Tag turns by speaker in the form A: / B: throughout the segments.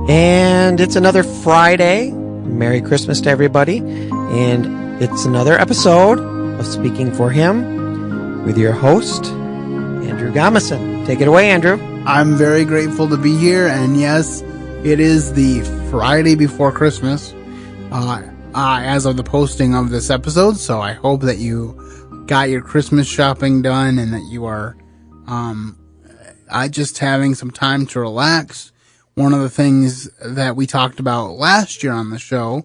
A: And it's another Friday. Merry Christmas to everybody. And it's another episode of Speaking for Him with your host, Andrew Gomison. Take it away, Andrew.
B: I'm very grateful to be here. And yes, it is the Friday before Christmas as of the posting of this episode. So I hope that you got your Christmas shopping done and that you are just having some time to relax. One of the things that we talked about last year on the show,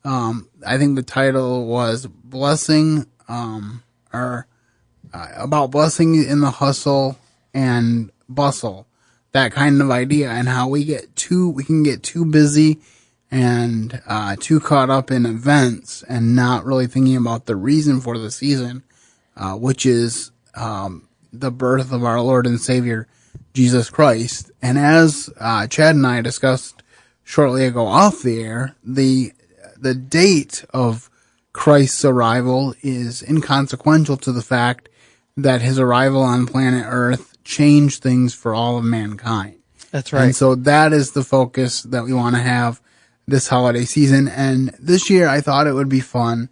B: I think the title was blessing, about blessing in the hustle and bustle, that kind of idea, and how we can get too busy and too caught up in events and not really thinking about the reason for the season, which is the birth of our Lord and Savior, Jesus Christ. And as Chad and I discussed shortly ago off the air, the date of Christ's arrival is inconsequential to the fact that his arrival on planet Earth changed things for all of mankind.
A: That's right.
B: And so that is the focus that we want to have this holiday season. And this year I thought it would be fun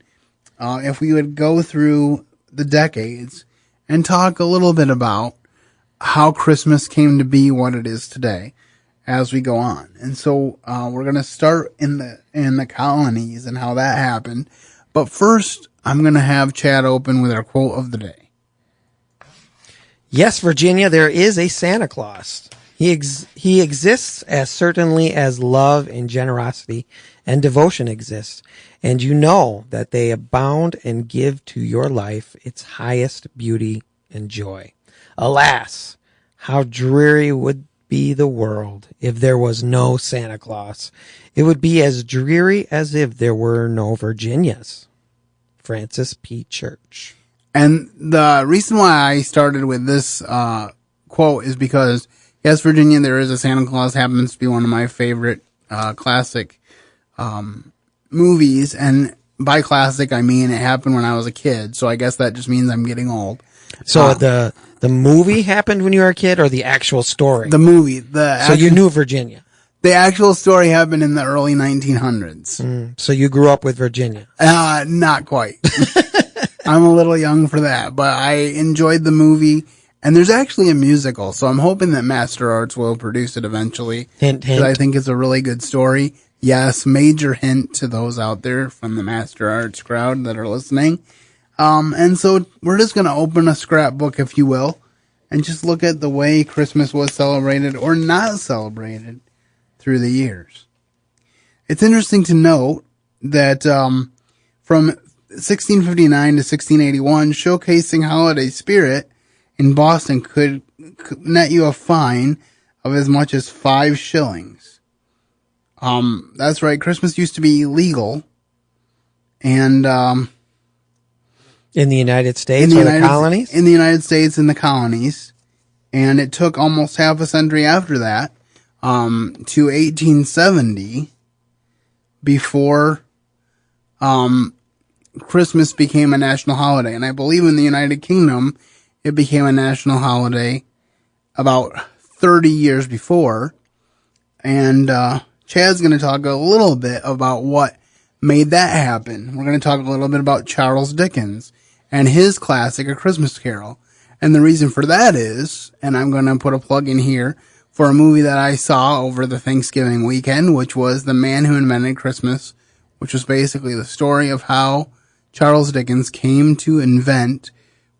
B: if we would go through the decades and talk a little bit about how Christmas came to be what it is today as we go on. And so we're going to start in the colonies and how that happened. But first, I'm going to have Chad open with our quote of the day.
A: Yes, Virginia, there is a Santa Claus. He exists as certainly as love and generosity and devotion exists. And you know that they abound and give to your life its highest beauty and joy. Alas, how dreary would be the world if there was no Santa Claus. It would be as dreary as if there were no Virginias. Francis P. Church.
B: And the reason why I started with this quote is because, yes, Virginia, there is a Santa Claus, happens to be one of my favorite classic movies. And by classic, I mean it happened when I was a kid. So I guess that just means I'm getting old.
A: So the movie happened when you were a kid, or the actual story?
B: The movie.
A: So you knew Virginia.
B: The actual story happened in the early 1900s.
A: So you grew up with Virginia.
B: Not quite. I'm a little young for that, but I enjoyed the movie. And there's actually a musical, so I'm hoping that Master Arts will produce it eventually.
A: Hint, hint.
B: I think it's a really good story. Yes, major hint to those out there from the Master Arts crowd that are listening. And so we're just going to open a scrapbook, if you will, and just look at the way Christmas was celebrated or not celebrated through the years. It's interesting to note that from 1659 to 1681, showcasing holiday spirit in Boston could net you a fine of as much as 5 shillings. That's right, Christmas used to be illegal, and
A: in the United States or the colonies?
B: In the United States and the colonies. And it took almost half a century after that, to 1870, before Christmas became a national holiday. And I believe in the United Kingdom, it became a national holiday about 30 years before. And Chad's going to talk a little bit about what made that happen. We're going to talk a little bit about Charles Dickens and his classic, A Christmas Carol. And the reason for that is, and I'm going to put a plug in here for a movie that I saw over the Thanksgiving weekend, which was The Man Who Invented Christmas, which was basically the story of how Charles Dickens came to invent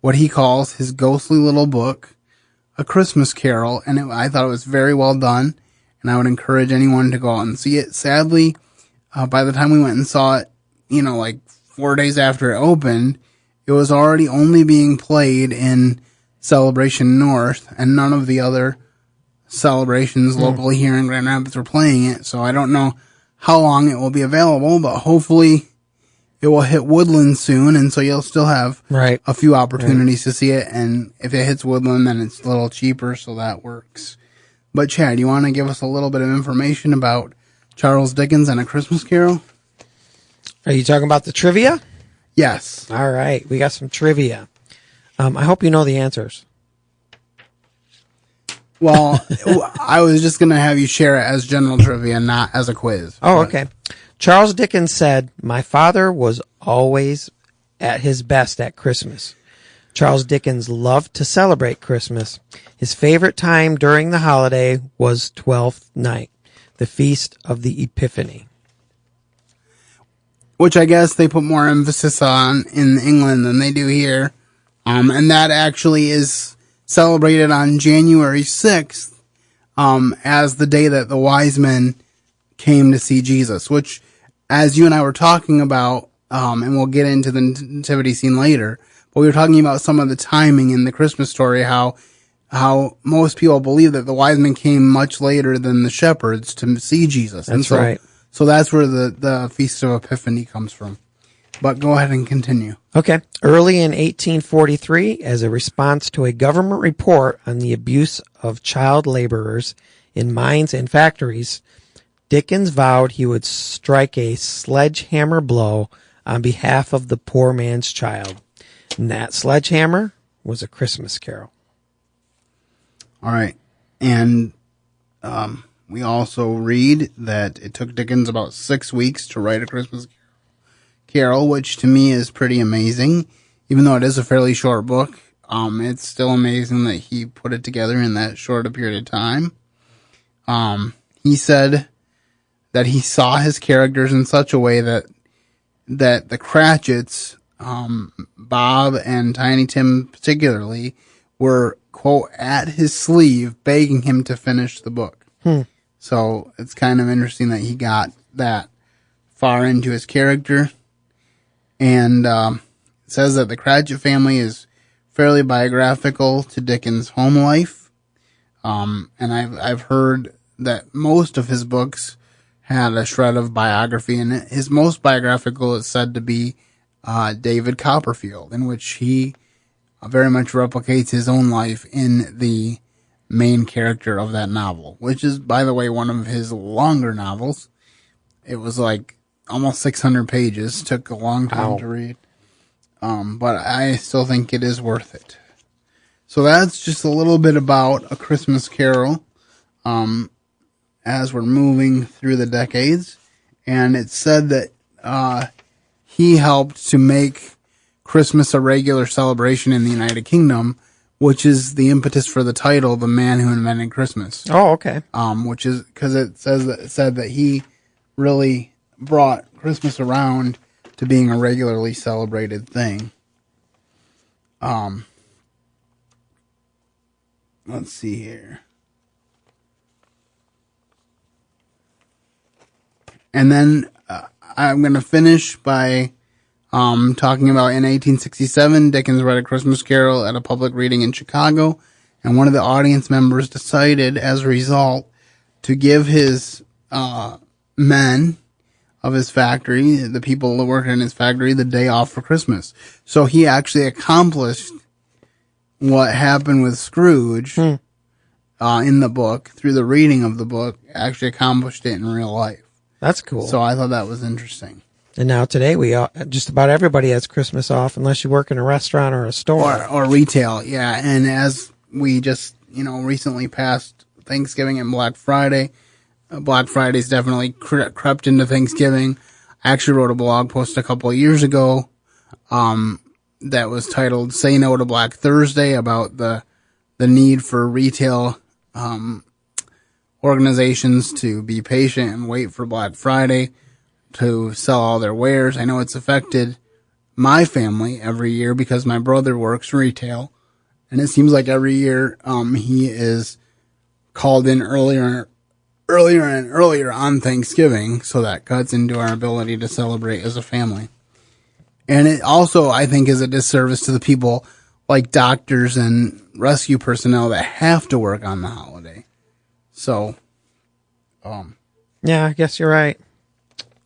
B: what he calls his ghostly little book, A Christmas Carol. And I thought it was very well done, and I would encourage anyone to go out and see it. Sadly, by the time we went and saw it, like 4 days after it opened, it was already only being played in Celebration North, and none of the other celebrations locally here in Grand Rapids were playing it. So I don't know how long it will be available, but hopefully it will hit Woodland soon, and so you'll still have a few opportunities to see it. And if it hits Woodland, then it's a little cheaper, so that works. But Chad, you want to give us a little bit of information about Charles Dickens and A Christmas Carol?
A: Are you talking about the trivia?
B: Yes.
A: All right. We got some trivia. I hope you know the answers.
B: Well, I was just going to have you share it as general trivia, not as a quiz.
A: Oh, okay. Charles Dickens said, "My father was always at his best at Christmas." Charles Dickens loved to celebrate Christmas. His favorite time during the holiday was Twelfth Night, the Feast of the Epiphany.
B: Which I guess they put more emphasis on in England than they do here. And that actually is celebrated on January 6th, as the day that the wise men came to see Jesus, which, as you and I were talking about, and we'll get into the nativity scene later, but we were talking about some of the timing in the Christmas story, how most people believe that the wise men came much later than the shepherds to see Jesus.
A: That's right.
B: So that's where the Feast of Epiphany comes from. But go ahead and continue.
A: Okay. Early in 1843, as a response to a government report on the abuse of child laborers in mines and factories, Dickens vowed he would strike a sledgehammer blow on behalf of the poor man's child. And that sledgehammer was A Christmas Carol.
B: All right. And we also read that it took Dickens about 6 weeks to write A Christmas Carol, which to me is pretty amazing. Even though it is a fairly short book, it's still amazing that he put it together in that short a period of time. He said that he saw his characters in such a way that the Cratchits, Bob and Tiny Tim particularly, were, quote, at his sleeve begging him to finish the book. So it's kind of interesting that he got that far into his character. And it says that the Cratchit family is fairly biographical to Dickens' home life. And I've heard that most of his books had a shred of biography in it. His most biographical is said to be David Copperfield, in which he very much replicates his own life in the main character of that novel, which is, by the way, one of his longer novels. It was like almost 600 pages. Took a long time to read. But I still think it is worth it. So that's just a little bit about A Christmas Carol, as we're moving through the decades. And it's said that he helped to make Christmas a regular celebration in the United Kingdom, which is the impetus for the title, The Man Who Invented Christmas.
A: Oh, okay.
B: Which is because it said that he really brought Christmas around to being a regularly celebrated thing. Let's see here. And then I'm going to finish by talking about in 1867, Dickens read A Christmas Carol at a public reading in Chicago, and one of the audience members decided, as a result, to give his men of his factory, the people that worked in his factory, the day off for Christmas. So he actually accomplished what happened with Scrooge in the book, through the reading of the book, actually accomplished it in real life.
A: That's cool.
B: So I thought that was interesting.
A: And now today just about everybody has Christmas off unless you work in a restaurant or a store.
B: Or retail, yeah. And as we just, recently passed Thanksgiving and Black Friday, Black Friday's definitely crept into Thanksgiving. I actually wrote a blog post a couple of years ago that was titled Say No to Black Thursday, about the need for retail organizations to be patient and wait for Black Friday to sell all their wares. I know it's affected my family every year because my brother works retail, and it seems like every year he is called in earlier and earlier on Thanksgiving, so that cuts into our ability to celebrate as a family. And it also, I think, is a disservice to the people like doctors and rescue personnel that have to work on the holiday. So,
A: yeah, I guess you're right.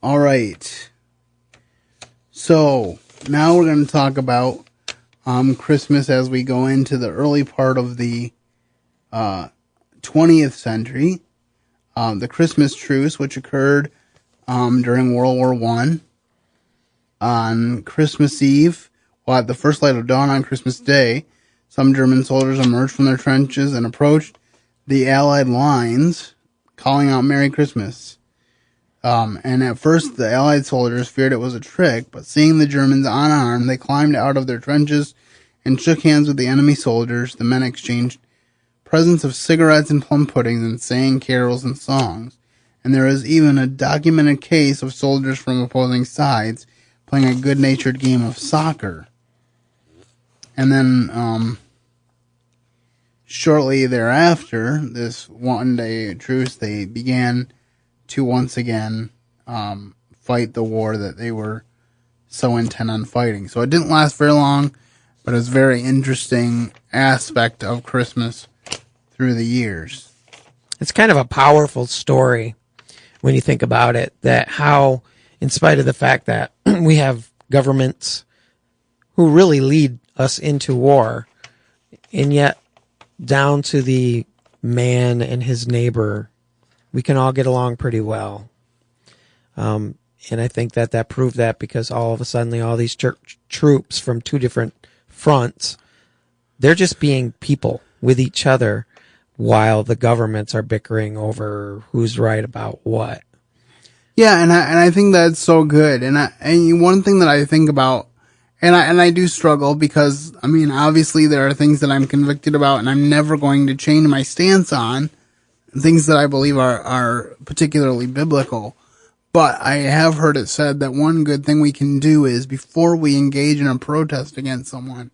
B: All right. So now we're going to talk about Christmas as we go into the early part of the 20th century. The Christmas truce, which occurred during World War I. On Christmas Eve, while at the first light of dawn on Christmas Day, some German soldiers emerged from their trenches and approached the Allied lines, calling out Merry Christmas. And at first, the Allied soldiers feared it was a trick, but seeing the Germans unarmed, they climbed out of their trenches and shook hands with the enemy soldiers. The men exchanged presents of cigarettes and plum puddings and sang carols and songs. And there is even a documented case of soldiers from opposing sides playing a good-natured game of soccer. And then, shortly thereafter, this one-day truce, they began to once again fight the war that they were so intent on fighting. So it didn't last very long, but it's a very interesting aspect of Christmas through the years.
A: It's kind of a powerful story when you think about it, that how, in spite of the fact that we have governments who really lead us into war, and yet down to the man and his neighbor, we can all get along pretty well. And I think that proved that, because all of a sudden all these troops from two different fronts, they're just being people with each other while the governments are bickering over who's right about what.
B: Yeah, and I think that's so good. And one thing that I think about, and I do struggle, because I mean, obviously there are things that I'm convicted about and I'm never going to change my stance on, things that I believe are particularly biblical. But I have heard it said that one good thing we can do is, before we engage in a protest against someone,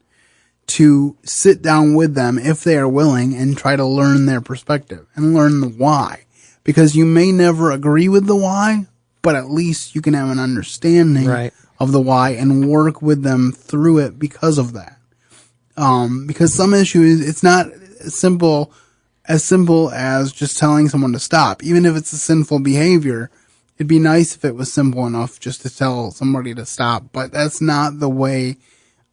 B: to sit down with them, if they are willing, and try to learn their perspective and learn the why. Because you may never agree with the why, but at least you can have an understanding of the why and work with them through it because of that. Because some issues, it's not as simple as just telling someone to stop. Even if it's a sinful behavior, it'd be nice if it was simple enough just to tell somebody to stop. But that's not the way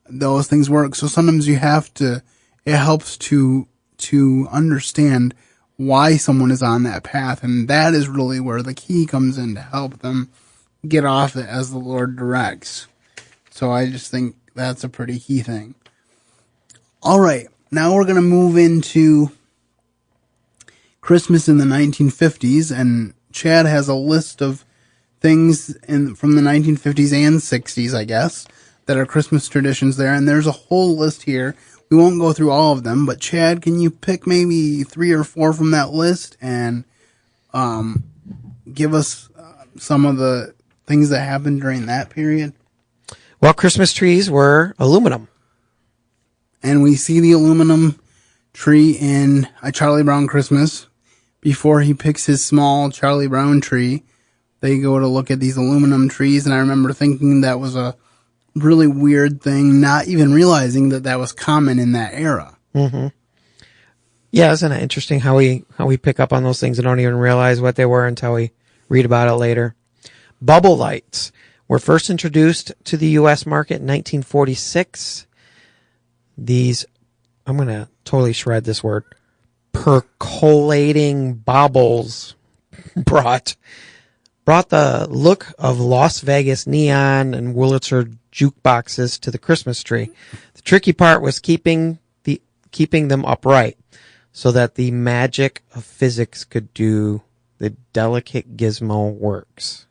B: those things work. So sometimes you have to, it helps to understand why someone is on that path. And that is really where the key comes in, to help them get off it as the Lord directs. So I just think that's a pretty key thing. All right. Now we're going to move into Christmas in the 1950s, and Chad has a list of things from the 1950s and 60s, I guess, that are Christmas traditions there, and there's a whole list here. We won't go through all of them, but Chad, can you pick maybe 3 or 4 from that list and give us some of the things that happened during that period?
A: Well, Christmas trees were aluminum.
B: And we see the aluminum tree in A Charlie Brown Christmas. Before he picks his small Charlie Brown tree, they go to look at these aluminum trees, and I remember thinking that was a really weird thing, not even realizing that was common in that era.
A: Mm-hmm. Yeah, isn't it interesting how we pick up on those things and don't even realize what they were until we read about it later. Bubble lights were first introduced to the U.S. market in 1946. These, I'm going to totally shred this word, percolating baubles brought the look of Las Vegas neon and Wurlitzer jukeboxes to the Christmas tree. The tricky part was keeping them upright so that the magic of physics could do the delicate gizmo works.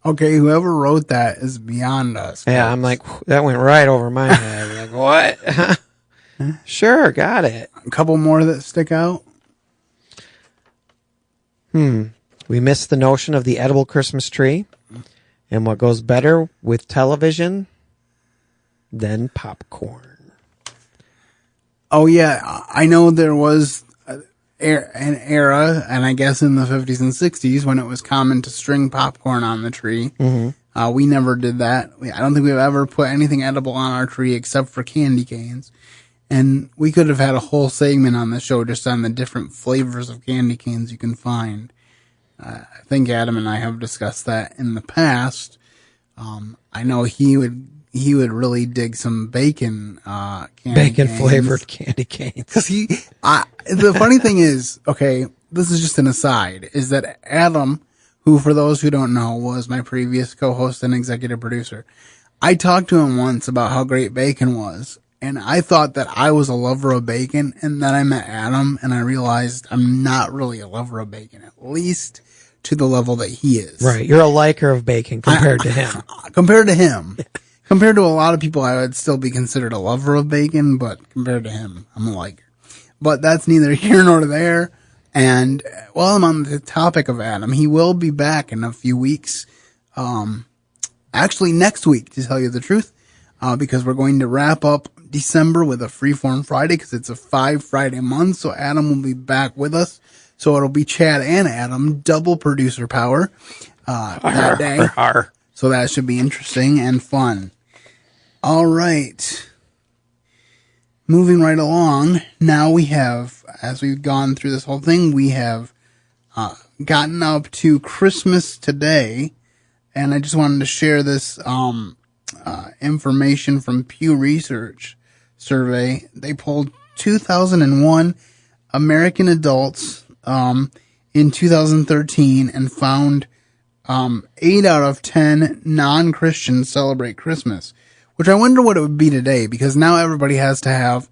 B: Okay, whoever wrote that is beyond us.
A: Yeah, I'm like, that went right over my head. Like, what? Sure, got it.
B: A couple more that stick out.
A: We missed the notion of the edible Christmas tree. And what goes better with television than popcorn?
B: Oh, yeah. I know there was an era, and I guess in the 50s and 60s, when it was common to string popcorn on the tree. Mm-hmm. We never did that. I don't think we've ever put anything edible on our tree except for candy canes. And we could have had a whole segment on the show just on the different flavors of candy canes you can find. I think Adam and I have discussed that in the past. I know he would really dig some bacon
A: flavored candy canes.
B: Because the funny thing is, okay, this is just an aside, is that Adam, who for those who don't know was my previous co-host and executive producer, I talked to him once about how great bacon was, And I thought that I was a lover of bacon, and then I met Adam, and I realized I'm not really a lover of bacon, at least to the level that he is.
A: Right. You're a liker of bacon compared to him.
B: Compared to him. Compared to a lot of people, I would still be considered a lover of bacon, but compared to him, I'm a liker. But that's neither here nor there. And while I'm on the topic of Adam, he will be back in a few weeks. Actually, next week, to tell you the truth, because we're going to wrap up December with a Freeform Friday, because it's a 5 Friday month. So Adam will be back with us. So it'll be Chad and Adam, double producer power that day. So that should be interesting and fun. All right. Moving right along. Now we have, as we've gone through this whole thing, we have gotten up to Christmas today. And I just wanted to share this information from Pew Research survey. They polled 2001 American adults in 2013 and found 8 out of 10 non-Christians celebrate Christmas, which I wonder what it would be today, because now everybody has to have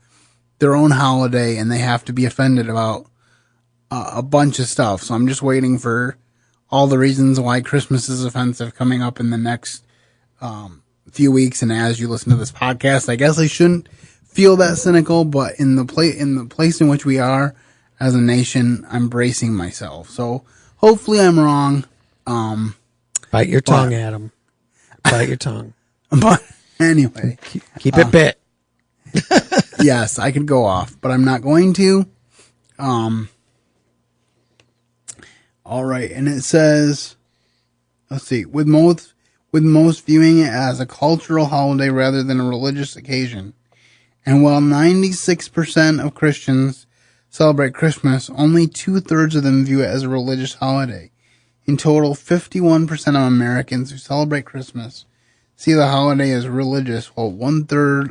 B: their own holiday and they have to be offended about a bunch of stuff. So I'm just waiting for all the reasons why Christmas is offensive coming up in the next few weeks. And as you listen to this podcast, I guess I shouldn't feel that cynical, but in the place in which we are as a nation, I'm bracing myself. So hopefully I'm wrong.
A: Bite your tongue, Adam. Bite your tongue.
B: But anyway,
A: keep it bit.
B: Yes, I could go off, but I'm not going to. All right, and it says, let's see, with most viewing it as a cultural holiday rather than a religious occasion. And while 96% of Christians celebrate Christmas, only 2/3 of them view it as a religious holiday. In total, 51% of Americans who celebrate Christmas see the holiday as religious, while 1/3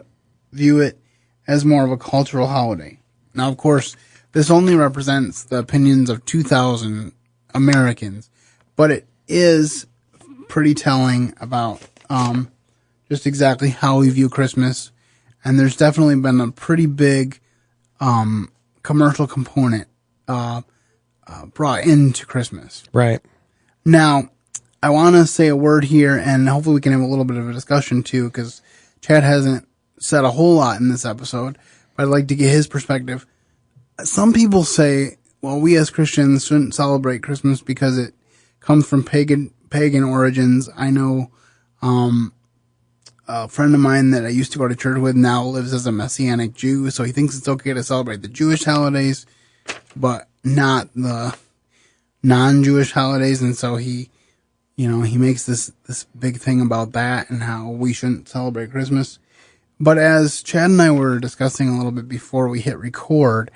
B: view it as more of a cultural holiday. Now, of course, this only represents the opinions of 2,000 Americans, but it is pretty telling about just exactly how we view Christmas. And there's definitely been a pretty big commercial component brought into Christmas.
A: Right.
B: Now, I want to say a word here, and hopefully we can have a little bit of a discussion too, because Chad hasn't said a whole lot in this episode, but I'd like to get his perspective. Some people say, well, we as Christians shouldn't celebrate Christmas because it comes from pagan origins. I know a friend of mine that I used to go to church with now lives as a Messianic Jew, so he thinks it's okay to celebrate the Jewish holidays, but not the non-Jewish holidays. And so he makes this big thing about that and how we shouldn't celebrate Christmas. But as Chad and I were discussing a little bit before we hit record,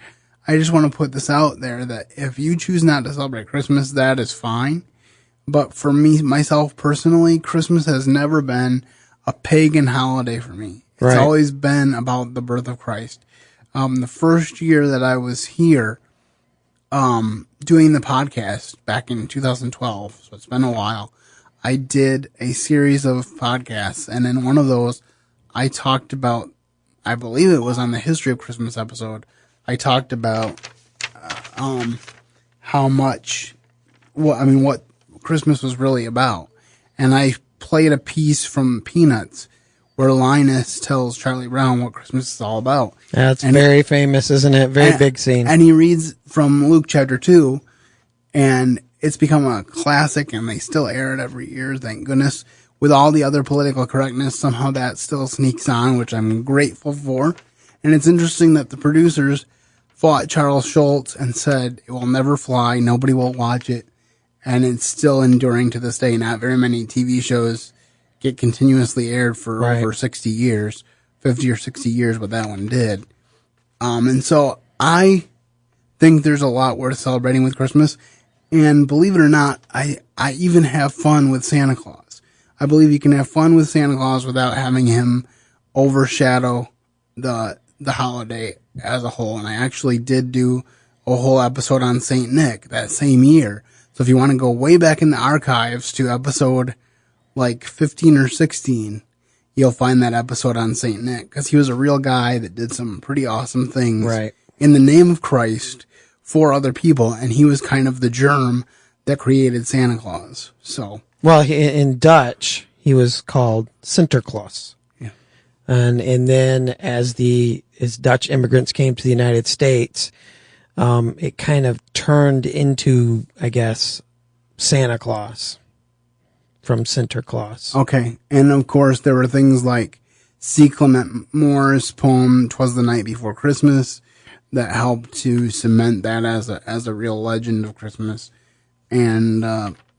B: I just want to put this out there that if you choose not to celebrate Christmas, that is fine. But for me, myself personally, Christmas has never been a pagan holiday for me. It's
A: Right.
B: always been about the birth of Christ. The first year that I was here, doing the podcast back in 2012, so it's been a while, I did a series of podcasts, and in one of those, I talked about, I believe it was on the History of Christmas episode, I talked about what Christmas was really about. And I played a piece from Peanuts where Linus tells Charlie Brown what Christmas is all about.
A: That's very famous, isn't it? Very big scene.
B: And he reads from Luke chapter 2, and it's become a classic, and they still air it every year, thank goodness. With all the other political correctness, somehow that still sneaks on, which I'm grateful for. And it's interesting that the producers fought Charles Schultz and said, it will never fly, nobody will watch it, and it's still enduring to this day. Not very many TV shows get continuously aired for over 60 years, 50 or 60 years, what that one did. And so I think there's a lot worth celebrating with Christmas. And believe it or not, I even have fun with Santa Claus. I believe you can have fun with Santa Claus without having him overshadow the holiday as a whole. And I actually did do a whole episode on Saint Nick that same year. So if you want to go way back in the archives to episode like 15 or 16, you'll find that episode on Saint Nick, because he was a real guy that did some pretty awesome things
A: Right.
B: in the name of Christ for other people, and he was kind of the germ that created Santa Claus. So,
A: Well, in Dutch, he was called Sinterklaas.
B: yeah.
A: And then as Dutch immigrants came to the United States, it kind of turned into, I guess, Santa Claus from Sinterklaas.
B: Okay, and of course there were things like C. Clement Moore's poem "'Twas the Night Before Christmas" that helped to cement that as a real legend of Christmas. And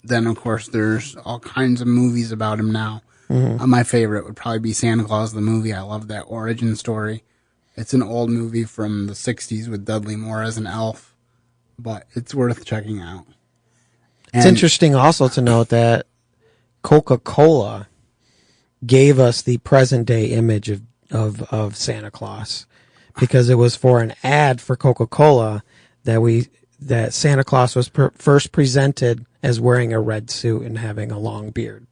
B: then of course there's all kinds of movies about him now. Mm-hmm. My favorite would probably be Santa Claus the movie. I love that origin story. It's an old movie from the 60s with Dudley Moore as an elf, but it's worth checking out.
A: It's interesting also to note that Coca-Cola gave us the present day image of Santa Claus, because it was for an ad for Coca-Cola that Santa Claus was first presented as wearing a red suit and having a long beard.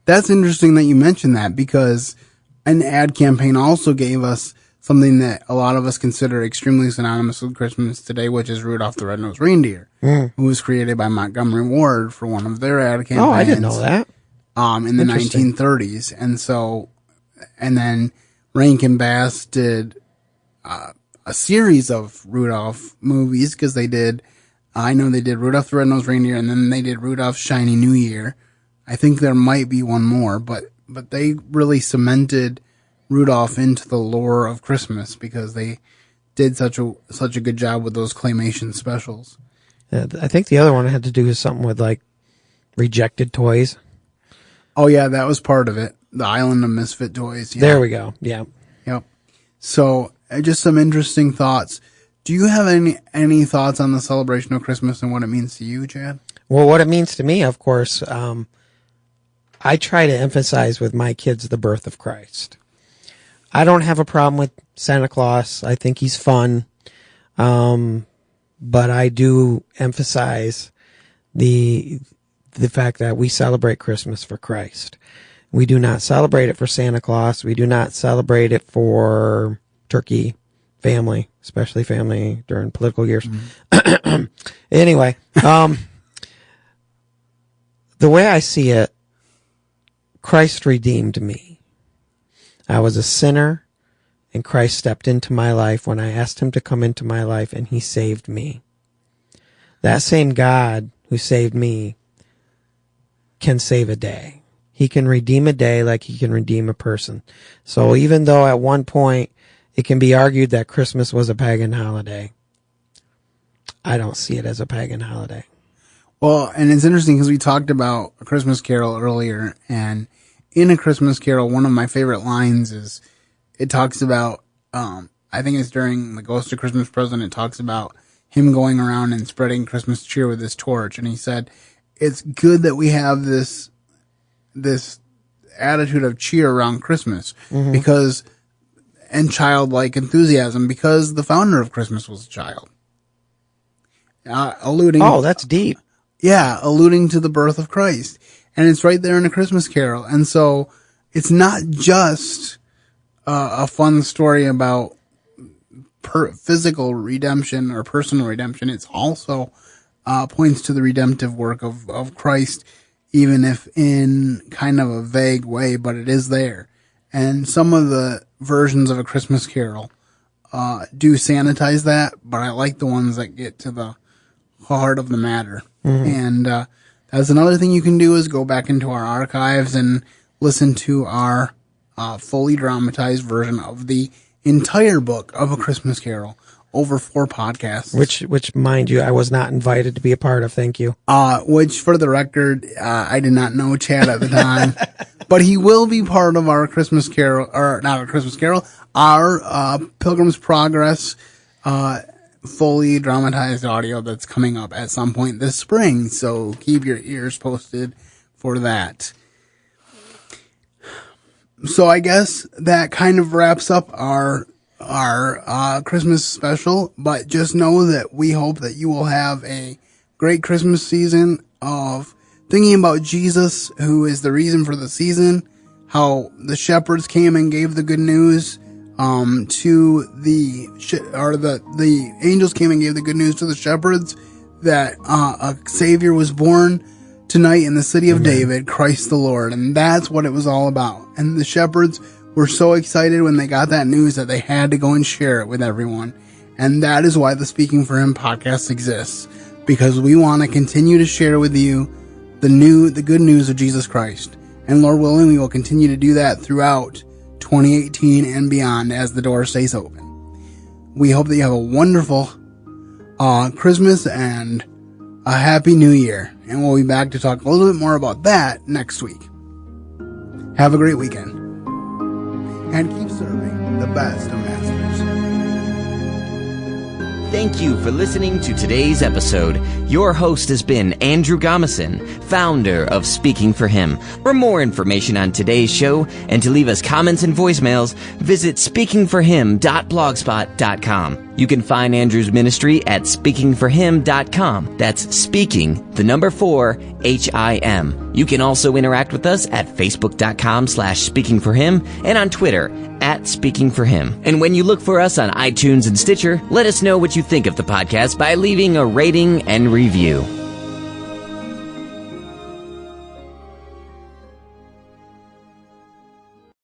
B: That's interesting that you mentioned that, because an ad campaign also gave us something that a lot of us consider extremely synonymous with Christmas today, which is Rudolph the Red-Nosed Reindeer, who was created by Montgomery Ward for one of their ad campaigns.
A: Oh, I didn't know that.
B: In the 1930s. And then Rankin Bass did a series of Rudolph movies, because I know they did Rudolph the Red-Nosed Reindeer, and then they did Rudolph's Shiny New Year. I think there might be one more, but they really cemented Rudolph into the lore of Christmas, because they did such a good job with those claymation specials.
A: Yeah, I think the other one had to do with something with like rejected toys.
B: Oh yeah, that was part of it. The Island of Misfit Toys. Yeah.
A: There we go. Yeah.
B: Yep. So, just some interesting thoughts. Do you have any thoughts on the celebration of Christmas and what it means to you, Chad?
A: Well, what it means to me, of course, I try to emphasize with my kids the birth of Christ. I don't have a problem with Santa Claus. I think he's fun. But I do emphasize the fact that we celebrate Christmas for Christ. We do not celebrate it for Santa Claus. We do not celebrate it for turkey, family, especially family during political years. Mm-hmm. Anyway, the way I see it, Christ redeemed me. I was a sinner, and Christ stepped into my life when I asked him to come into my life, and he saved me. That same God who saved me can save a day. He can redeem a day like he can redeem a person. So even though at one point it can be argued that Christmas was a pagan holiday, I don't see it as a pagan holiday.
B: Well, and it's interesting because we talked about A Christmas Carol earlier, and in A Christmas Carol, one of my favorite lines is, it talks about, I think it's during the Ghost of Christmas Present, it talks about him going around and spreading Christmas cheer with his torch, and he said, it's good that we have this attitude of cheer around Christmas, mm-hmm. and childlike enthusiasm, because the founder of Christmas was a child.
A: Oh, that's deep.
B: Yeah, alluding to the birth of Christ. And it's right there in A Christmas Carol. And so it's not just a fun story about physical redemption or personal redemption. It's also points to the redemptive work of Christ, even if in kind of a vague way, but it is there. And some of the versions of A Christmas Carol do sanitize that, but I like the ones that get to the heart of the matter. Mm-hmm. And that's another thing you can do, is go back into our archives and listen to our fully dramatized version of the entire book of A Christmas Carol, over 4 podcasts.
A: Which, mind you, I was not invited to be a part of. Thank you.
B: Which, for the record, I did not know Chad at the time, but he will be part of our Christmas Carol, or not our Christmas Carol, our Pilgrim's Progress fully dramatized audio that's coming up at some point this spring. So keep your ears posted for that. So I guess that kind of wraps up our Christmas special, but just know that we hope that you will have a great Christmas season of thinking about Jesus, who is the reason for the season, how the shepherds came and gave the good news to the angels came and gave the good news to the shepherds that a Savior was born tonight in the city of David, Christ the Lord. And that's what it was all about. And the shepherds were so excited when they got that news that they had to go and share it with everyone. And that is why the Speaking for Him podcast exists, because we want to continue to share with you the good news of Jesus Christ. And Lord willing, we will continue to do that throughout 2018 and beyond as the door stays open. We hope that you have a wonderful Christmas and a happy New Year. And we'll be back to talk a little bit more about that next week. Have a great weekend. And keep serving the best of masters.
C: Thank you for listening to today's episode. Your host has been Andrew Gomison, founder of Speaking for Him. For more information on today's show and to leave us comments and voicemails, visit speakingforhim.blogspot.com. You can find Andrew's ministry at speakingforhim.com. That's speaking, the number 4, HIM. You can also interact with us at facebook.com/speakingforhim and on Twitter @speakingforhim. And when you look for us on iTunes and Stitcher, let us know what you think of the podcast by leaving a rating and review.